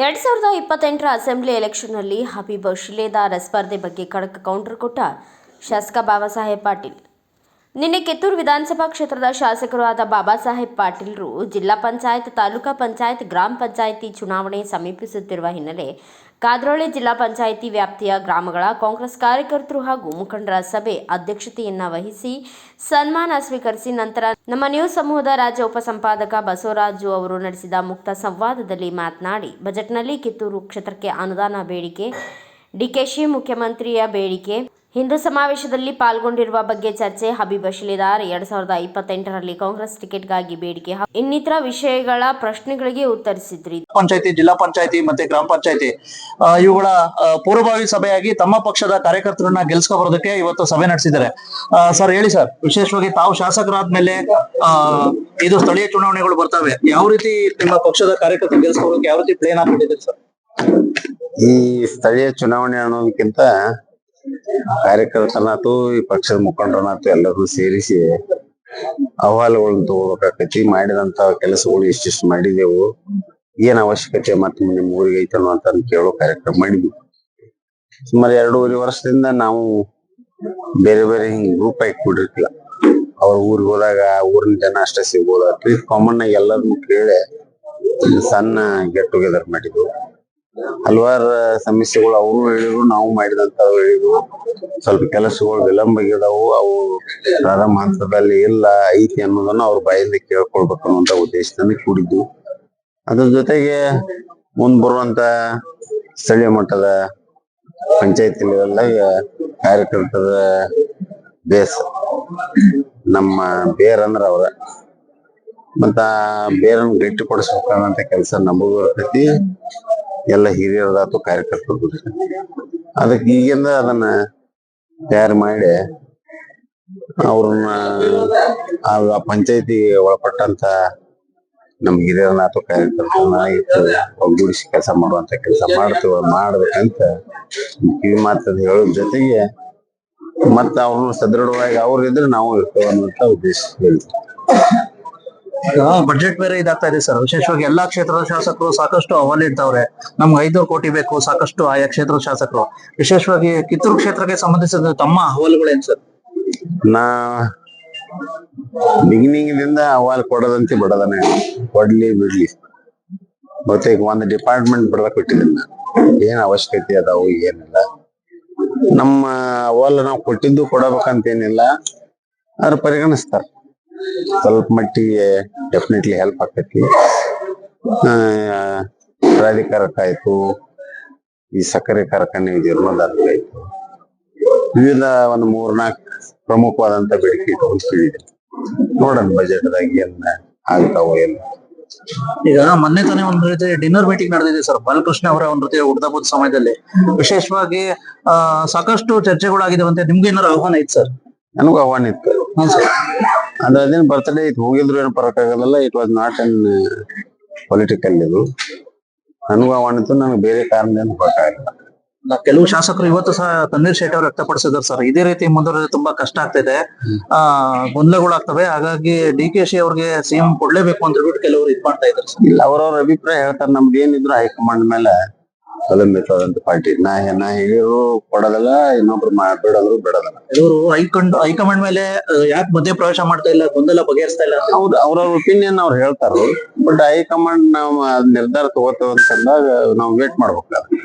2028 assembly ಎಲೆಕ್ಷನ್ನಲ್ಲಿ Habib ಶಿಲೇದಾರ್ ಸ್ಪರ್ಧೆ ಬಗ್ಗೆ ಖಡಕ್ ಕೌಂಟರ್ ಕೊಟ್ಟ ಶಾಸಕ ಬಾಬಾಸಾಹೇಬ್ ಪಾಟೀಲ್. ನಿನ್ನೆ ಕಿತ್ತೂರು ವಿಧಾನಸಭಾ ಕ್ಷೇತ್ರದ ಶಾಸಕರು ಆದ ಬಾಬಾಸಾಹೇಬ್ ಪಾಟೀಲ್ರು ಜಿಲ್ಲಾ ಪಂಚಾಯತ್, ತಾಲೂಕಾ ಪಂಚಾಯತ್, ಗ್ರಾಮ ಪಂಚಾಯಿತಿ ಚುನಾವಣೆ ಸಮೀಪಿಸುತ್ತಿರುವ ಹಿನ್ನೆಲೆ ಕಾದ್ರೋಳಿ ಜಿಲ್ಲಾ ಪಂಚಾಯಿತಿ ವ್ಯಾಪ್ತಿಯ ಗ್ರಾಮಗಳ ಕಾಂಗ್ರೆಸ್ ಕಾರ್ಯಕರ್ತರು ಹಾಗೂ ಮುಖಂಡರ ಸಭೆ ಅಧ್ಯಕ್ಷತೆಯನ್ನ ವಹಿಸಿ ಸನ್ಮಾನ ಸ್ವೀಕರಿಸಿ ನಂತರ ನಮ್ಮ ನ್ಯೂಸ್ ಸಮೂಹದ ರಾಜ್ಯ ಉಪಸಂಪಾದಕ ಬಸವರಾಜು ಅವರು ನಡೆಸಿದ ಮುಕ್ತ ಸಂವಾದದಲ್ಲಿ ಮಾತನಾಡಿ, ಬಜೆಟ್ನಲ್ಲಿ ಕಿತ್ತೂರು ಕ್ಷೇತ್ರಕ್ಕೆ ಅನುದಾನ ಬೇಡಿಕೆ, ಡಿಕೆಶಿ ಮುಖ್ಯಮಂತ್ರಿಯ ಬೇಡಿಕೆ, ಹಿಂದೂ ಸಮಾವೇಶದಲ್ಲಿ ಪಾಲ್ಗೊಂಡಿರುವ ಬಗ್ಗೆ ಚರ್ಚೆ, ಹಬೀಬ್ ಶಿಲೇದಾರ್ 2028ರಲ್ಲಿ ಕಾಂಗ್ರೆಸ್ ಟಿಕೆಟ್ಗಾಗಿ ಬೇಡಿಕೆ ಇನ್ನಿತರ ವಿಷಯಗಳ ಪ್ರಶ್ನೆಗಳಿಗೆ ಉತ್ತರಿಸಿದ್ರಿ. ಪಂಚಾಯತಿ, ಜಿಲ್ಲಾ ಪಂಚಾಯತಿ ಮತ್ತೆ ಗ್ರಾಮ ಪಂಚಾಯತಿ ಇವುಗಳ ಪೂರ್ವಭಾವಿ ಸಭೆಯಾಗಿ ತಮ್ಮ ಪಕ್ಷದ ಕಾರ್ಯಕರ್ತರನ್ನ ಗೆಲ್ಸ್ಕೊಬರೋದಕ್ಕೆ ಇವತ್ತು ಸಭೆ ನಡೆಸಿದ್ದಾರೆ. ಸರ್ ಹೇಳಿ ಸರ್, ವಿಶೇಷವಾಗಿ ತಾವು ಶಾಸಕರಾದ್ಮೇಲೆ ಇದು ಸ್ಥಳೀಯ ಚುನಾವಣೆಗಳು ಬರ್ತವೆ, ಯಾವ ರೀತಿ ನಿಮ್ಮ ಪಕ್ಷದ ಕಾರ್ಯಕರ್ತರು ಗೆಲ್ಸ್ಕೊಳಕ್ಕೆ ಯಾವ ರೀತಿ ಪ್ಲೇನ್ ಹಾಕೊಂಡಿದ್ದೀರಿ ಸರ್? ಈ ಸ್ಥಳೀಯ ಚುನಾವಣೆ ಅನ್ನೋದಕ್ಕಿಂತ ಕಾರ್ಯಕರ್ತನಾತು ಈ ಪಕ್ಷದ ಮುಖಂಡರನಾತು ಎಲ್ಲರೂ ಸೇರಿಸಿ ಅಹವಾಲುಗಳನ್ನ ತಗೋಬೇಕಾಕತಿ. ಮಾಡಿದಂತ ಕೆಲಸಗಳು ಇಷ್ಟಿಷ್ಟು ಮಾಡಿದೆವು, ಏನ್ ಅವಶ್ಯಕತೆ ಮತ್ತೆ ನಿಮ್ಮ ಊರಿಗೆ ಐತನೋ ಅಂತ ಕೇಳೋ ಕಾರ್ಯಕ್ರಮ ಮಾಡಿದ್ವಿ. ಸುಮಾರು 2.5 ವರ್ಷದಿಂದ ನಾವು ಬೇರೆ ಬೇರೆ ಹಿಂಗ್ ಗ್ರೂಪ್ ಹಾಕಿಬಿಟ್ಟಿರ್ತಿಲ್ಲ. ಅವ್ರ ಊರಿಗೆ ಹೋದಾಗ ಊರಿನ ಜನ ಅಷ್ಟೇ ಸಿಗ್ಬೋದ, ಅಟ್ಲೀಸ್ಟ್ ಕಾಮನ್ ಆಗಿ ಎಲ್ಲರನ್ನು ಕೇಳಿ ಸಣ್ಣ ಗೆಟ್ ಟುಗೆದರ್ ಮಾಡಿದ್ವು. ಹಲವಾರು ಸಮಸ್ಯೆಗಳು ಅವರು ಹೇಳಿದ್ರು, ನಾವು ಮಾಡಿದಂತ ಹೇಳಿದ್ವು. ಸ್ವಲ್ಪ ಕೆಲಸಗಳು ವಿಳಂಬ ಆಗಿದಾವು, ಅವು ಪ್ರಾರಂಭ ಹಂತದಲ್ಲಿ ಇಲ್ಲ ಐತಿ ಅನ್ನೋದನ್ನ ಅವ್ರ ಬಾಯಿಂದ ಕೇಳ್ಕೊಳ್ಬೇಕು ಅನ್ನುವಂತ ಉದ್ದೇಶದಿಂದ ಕೂಡಿದ್ವು. ಅದ್ರ ಜೊತೆಗೆ ಮುಂದ್ ಬರುವಂತ ಸ್ಥಳೀಯ ಮಟ್ಟದ ಪಂಚಾಯತಿ ಲೆವೆಲ್ದಾಗ ಕಾರ್ಯಕರ್ತರ ಬೇಸ್ ನಮ್ಮ ಬೇರಂದ್ರ ಅವ್ರ ಮತ್ತ ಬೇರನ್ನ ಗಟ್ಟಿ ಕೊಡಿಸ್ಬೇಕನ್ನಂತ ಕೆಲಸ ನಮಗೂ ಇರ್ತೈತಿ, ಎಲ್ಲ ಹಿರಿಯರದಾತು ಕಾರ್ಯಕರ್ತರು. ಅದಕ್ಕೆ ಈಗಿಂದ ಅದನ್ನ ತಯಾರು ಮಾಡಿ ಅವ್ರನ್ನ ಆ ಪಂಚಾಯತಿ ಒಳಪಟ್ಟಂತ ನಮ್ ಹಿರಿಯರನ್ನಾತು ಕಾರ್ಯಕರ್ತರನ್ನ ಒಗ್ಗೂಡಿಸಿ ಕೆಲಸ ಮಾಡುವಂತ ಕೆಲಸ ಮಾಡ್ಬೇಕಂತ ಕಿವಿ ಮಾತದ ಹೇಳೋದ್ ಜೊತೆಗೆ ಮತ್ತ ಅವ್ರನ್ನ ಸದೃಢವಾಗಿ ಅವ್ರ ಇದ್ರೆ ನಾವು ಇರ್ತೇವೆ ಅನ್ನುವಂತ ಉದ್ದೇಶ ಹೇಳ್ತೀವಿ. ಬಜೆಟ್ ಬೇರೆ ಇದಾಗ್ತಾ ಇದೆ ಸರ್, ವಿಶೇಷವಾಗಿ ಎಲ್ಲಾ ಕ್ಷೇತ್ರದ ಶಾಸಕರು ಸಾಕಷ್ಟು ಅಹವಾಲು ಇಡ್ತಾವ್ರೆ. ನಮ್ಗೆ 500 ಕೋಟಿ ಬೇಕು, ಸಾಕಷ್ಟು ಆಯಾ ಕ್ಷೇತ್ರದ ಶಾಸಕರು. ವಿಶೇಷವಾಗಿ ಕಿತ್ತೂರು ಕ್ಷೇತ್ರಕ್ಕೆ ಸಂಬಂಧಿಸಿದ ತಮ್ಮ ಅಹವಾಲುಗಳೇನ್ ಸರ್? ನಾ ಬಿಗಿನಿಂಗ್ ದಿಂದ ಅಹವಾಲು ಕೊಡೋದಂತೆ ಬಿಡೋದನ್ನ ಕೊಡ್ಲಿ ಬಿಡ್ಲಿ, ಬಹುತೇಕ ಒಂದು ಡಿಪಾರ್ಟ್ಮೆಂಟ್ ಬಿಡಕ್ ಬಿಟ್ಟಿದ್ದೀನಿ ನಾನು. ಏನ್ ಅವಶ್ಯಕತೆ ಅದಾವು ಏನಿಲ್ಲ, ನಮ್ಮ ಅಹವಾಲು ನಾವು ಕೊಟ್ಟಿದ್ದು ಕೊಡಬೇಕಂತೇನಿಲ್ಲ, ಅದ್ರ ಪರಿಗಣಿಸ್ತಾರ. ಸ್ವಲ್ಪ ಮಟ್ಟಿಗೆ ಡೆಫಿನೆಟ್ಲಿ ಹೆಲ್ಪ್ ಆಕತಿ. ಪ್ರಾಧಿಕಾರಕ್ಕಾಯ್ತು, ಈ ಸಕ್ಕರೆ ಕಾರ್ಖಾನೆ ಜೀರ್ಣೋದ್ಧಾರಕ್ಕಾಯ್ತು, ವಿವಿಧ ಒಂದು 3-4 ಪ್ರಮುಖವಾದಂತ ಬೇಡಿಕೆ ಇಟ್ಕೊಂಡಿದೆ. ನೋಡೋಣ ಬಜೆಟ್ದಾಗ ಏನ್ ಆಗ್ತಾವ ಏನು. ಈಗ ಮೊನ್ನೆ ತಾನೇ ಒಂದ್ ರೀತಿ ಡಿನ್ನರ್ ಮೀಟಿಂಗ್ ನಡೆದಿದೆ ಸರ್, ಬಾಲಕೃಷ್ಣ ಅವರ ಒಂದ್ ರೀತಿ ಹುಟ್ಟದಬ್ಬದ ಸಮಯದಲ್ಲಿ. ವಿಶೇಷವಾಗಿ ಸಾಕಷ್ಟು ಚರ್ಚೆಗಳಾಗಿದಾವಂತೆ, ನಿಮ್ಗೆ ಏನಾರು ಆಹ್ವಾನ ಐತ್ ಸರ್? ನನಗೂ ಆಹ್ವಾನ ಇತ್ತು. ಅಂದ್ರೆ ಅದೇನ್ ಬರ್ತ್ಡೇ ಇತ್ತು, ಹೋಗಿದ್ರು ಏನು ಪರಕ್ ಆಗಲ್ಲ. It was not an political. ಇದು ನನಗೂ ಆಹ್ವಾನ ಇತ್ತು, ನನಗೆ ಬೇರೆ ಕಾರಣದಿಂದ ಹೊರಟಾಗಿಲ್ಲ. ಕೆಲವು ಶಾಸಕರು ಇವತ್ತು ಸಹ ತಣ್ಣೀರ್ ಶೆಟ್ಟಿ ಅವರು ವ್ಯಕ್ತಪಡಿಸಿದ್ರು ಸರ್, ಇದೇ ರೀತಿ ಮುಂದುವರೆದ್ರೆ ತುಂಬಾ ಕಷ್ಟ ಆಗ್ತಿದೆ, ಗೊಂದಲಗಳಾಗ್ತವೆ, ಹಾಗಾಗಿ ಡಿಕೆಶಿ ಅವ್ರಿಗೆ ಸಿಎಂ ಕೊಡ್ಲೇಬೇಕು ಅಂತ ಹೇಳ್ಬಿಟ್ಟು ಕೆಲವರು ಇದ್ ಮಾಡ್ತಾ ಇದ್ದಾರೆ ಸರ್. ಇಲ್ಲ, ಅವ್ರವ್ರ ಅಭಿಪ್ರಾಯ ಹೇಳ್ತಾರೆ. ನಮ್ದು ಏನಿದ್ರು ಹೈಕಮಾಂಡ್ ಮೇಲೆ ಅವಲಂಬಿತವಾದಂತ ಪಾರ್ಟಿ. ನಾ ಹೇಳಿದ್ರು ಕೊಡೋದಲ್ಲ, ಇನ್ನೊಬ್ರು ಬಿಡೋದ್ರು ಬಿಡೋದಲ್ಲ. ಕೆಲವರು ಹೈಕಮಾಂಡ್ ಮೇಲೆ ಯಾಕೆ ಮಧ್ಯ ಪ್ರವೇಶ ಮಾಡ್ತಾ ಇಲ್ಲ, ಗೊಂದಲ ಬಗೆಹರಿಸ್ತಾ ಇಲ್ಲ? ಹೌದು, ಅವ್ರವ್ರ ಒಪಿನಿಯನ್ ಅವ್ರು ಹೇಳ್ತಾರ. ಬಟ್ ಹೈಕಮಾಂಡ್ ನಾವು ನಿರ್ಧಾರ ತಗೋತೇವೆ ಅಂತಂದಾಗ ನಾವು ವೇಟ್ ಮಾಡ್ಬೇಕಾದ್ರೆ.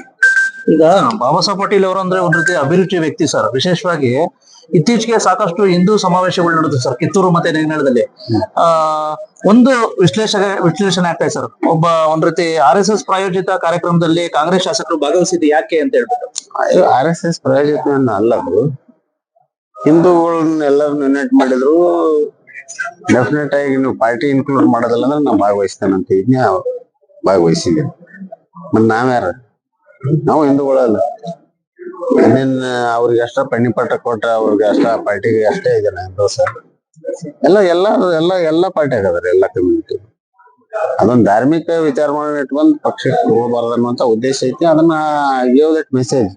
ಈಗ ಬಾಬಾಸಾಹೇಬ್ ಪಾಟೀಲ್ ಅವರು ಅಂದ್ರೆ ಒಂದ್ ರೀತಿ ಅಭಿರುಚಿ ವ್ಯಕ್ತಿ ಸರ್. ವಿಶೇಷವಾಗಿ ಇತ್ತೀಚೆಗೆ ಸಾಕಷ್ಟು ಹಿಂದೂ ಸಮಾವೇಶಗಳು ನಡೆದು ಸರ್, ಕಿತ್ತೂರು ಮತ್ತೆ ನೆಗನದಲ್ಲಿ. ಒಂದು ವಿಶ್ಲೇಷಣೆ ಆಗ್ತಾ ಇದೆ ಸರ್, ಒಂದ್ ರೀತಿ RSS ಪ್ರಾಯೋಜಿತ ಕಾರ್ಯಕ್ರಮದಲ್ಲಿ ಕಾಂಗ್ರೆಸ್ ಶಾಸಕರು ಭಾಗವಹಿಸಿದ್ದು ಯಾಕೆ ಅಂತ ಹೇಳ್ಬಿಟ್ಟು. RSS ಪ್ರಾಯೋಜಿತ ಅಲ್ಲ, ಅದು ಹಿಂದೂಗಳನ್ನ ಎಲ್ಲರನ್ನ ಯುನೈಟ್ ಮಾಡಿದ್ರು. ಡೆಫಿನೆಟ್ ಆಗಿ ನೀವು ಪಾರ್ಟಿ ಇನ್ಕ್ಲೂಡ್ ಮಾಡೋದಲ್ಲ ಅಂದ್ರೆ ನಾವು ಭಾಗವಹಿಸ್ತೇನಂತ ಇದನ್ನ ಭಾಗವಹಿಸಿದ್ದೇನೆ. ಮತ್ ನಾವ್ಯಾರ? ನಾವು ಹಿಂದೂಗಳಲ್ಲ. ಅವ್ರಿಗೆ ಅಷ್ಟ ಪಣಿಪಾಠ ಕೊಟ್ಟ, ಅವ್ರಿಗೆ ಅಷ್ಟ ಪಾರ್ಟಿಗೆ ಅಷ್ಟೇ ಇದೇನ ದೋಸ? ಎಲ್ಲ ಪಾರ್ಟಿ ಆಗದಾರೆ, ಎಲ್ಲ ಕಮ್ಯುನಿಟಿ. ಅದೊಂದ್ ಧಾರ್ಮಿಕ ವಿಚಾರಗಳನ್ನ ಇಟ್ಕೊಂಡ್ ಪಕ್ಷಕ್ಕೆ ಹೋಗಬಾರ್ದು ಅನ್ನುವಂತ ಉದ್ದೇಶ ಐತಿ. ಅದನ್ನ ಗಿವ್ ದಟ್ ಮೆಸೇಜ್.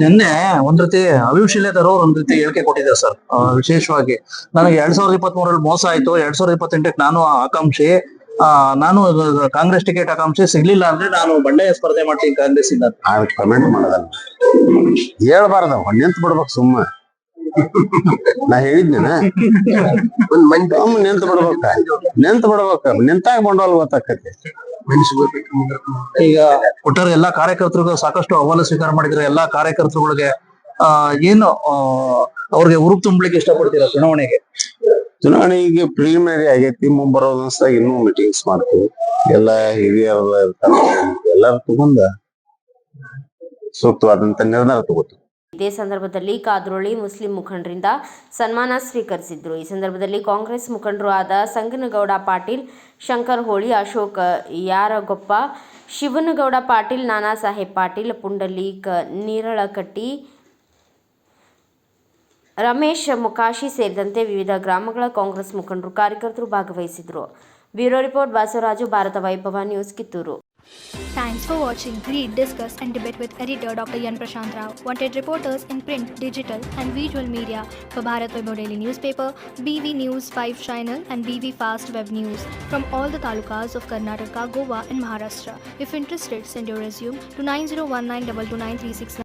ನಿನ್ನೆ ಒಂದ್ ರೀತಿ ಹಬೀಬ್ ಶಿಲೇದಾರ್ ಅವ್ರು ಒಂದ್ ರೀತಿ ಹೇಳಿಕೆ ಕೊಟ್ಟಿದ್ದಾರೆ ಸರ್. ವಿಶೇಷವಾಗಿ ನನಗೆ 2023ರಲ್ಲಿ ಮೋಸ ಆಯ್ತು, 2028ಕ್ಕೆ ನಾನು ಆಕಾಂಕ್ಷಿ, ನಾನು ಕಾಂಗ್ರೆಸ್ ಟಿಕೆಟ್ ಆಕಾಂಕ್ಷೆ ಸಿಗ್ಲಿಲ್ಲ ಅಂದ್ರೆ ನಾನು ಬಂಡಾಯ ಸ್ಪರ್ಧೆ ಮಾಡ್ತೀನಿ ಕಾಂಗ್ರೆಸ್ ಇಂದ. ಅದಕ್ಕೆ ಕಮೆಂಟ್ ಮಾಡೋದಲ್ಲ, ಹೇಳ್ಬಾರ್ದ ನಿಂತ್ ಬಿಡ್ಬೇಕು ಸುಮ್ಮ. ನಾ ಹೇಳಿದ್ನೇನ ನಿಂತ ಬಿಡ್ಬೇಕ ನಿಂತಾಗ ಬಂಡವಾಳ ಗೊತ್ತಾಕತಿ. ಈಗ ಒಟ್ಟಾರೆ ಎಲ್ಲಾ ಕಾರ್ಯಕರ್ತರಿಗೂ ಸಾಕಷ್ಟು ಅಹವಾಲು ಸ್ವೀಕಾರ ಮಾಡಿದ್ರೆ ಎಲ್ಲಾ ಕಾರ್ಯಕರ್ತರುಗಳಿಗೆ ಏನು ಅವ್ರಿಗೆ ಹುರುಪು ತುಂಬಲಿಕ್ಕೆ ಇಷ್ಟಪಡ್ತೀರಾ ಚುನಾವಣೆಗೆ? ಚುನಾವಣೆಗೆ ಪ್ರಿಲಿಮಿನರಿ ಆಗೈತಿ, ಮುಂಬರೋ ದಿವಸದಾಗ ಇನ್ನೂ ಮೀಟಿಂಗ್ಸ್ ಮಾಡ್ತೀವಿ. ಎಲ್ಲಾ ಹಿರಿಯರ ಎಲ್ಲಾರು ತಗೊಂಡ ಸೂಕ್ತವಾದಂತ ನಿರ್ಧಾರ ತಗೋತೀವಿ. ಇದೇ ಸಂದರ್ಭದಲ್ಲಿ ಕಾದ್ರೋಳಿ ಮುಸ್ಲಿಂ ಮುಖಂಡರಿಂದ ಸನ್ಮಾನ ಸ್ವೀಕರಿಸಿದ್ರು. ಈ ಸಂದರ್ಭದಲ್ಲಿ ಕಾಂಗ್ರೆಸ್ ಮುಖಂಡರು ಆದ ಸಂಗನಗೌಡ ಪಾಟೀಲ್, ಶಂಕರ್ ಹೋಳಿ, ಅಶೋಕ್ ಯಾರಗೊಪ್ಪ, ಶಿವನಗೌಡ ಪಾಟೀಲ್, ನಾನಾ ಸಾಹೇಬ್ ಪಾಟೀಲ್, ಪುಂಡಲೀಕ್ ನೀರಳಕಟ್ಟಿ, ರಮೇಶ್ ಮೊಕಾಶಿ ಸೇರಿದಂತೆ ವಿವಿಧ ಗ್ರಾಮಗಳ ಕಾಂಗ್ರೆಸ್ ಮುಖಂಡರು, ಕಾರ್ಯಕರ್ತರು ಭಾಗವಹಿಸಿದ್ರು. ಬ್ಯೂರೋ ರಿಪೋರ್ಟ್ ಬಸವರಾಜು, ಭಾರತ ವೈಭವ news, Kittur. Thanks for watching. Read, discuss and debate with editor Dr. Yan Prashant Rao. Wanted reporters in print, digital and visual media for Bharat Vaibhav Daily Newspaper, BV News 5 Channel and BV Fast Web News from all the talukas of Karnataka, Goa and Maharashtra. If interested, send your resume to 9019229369.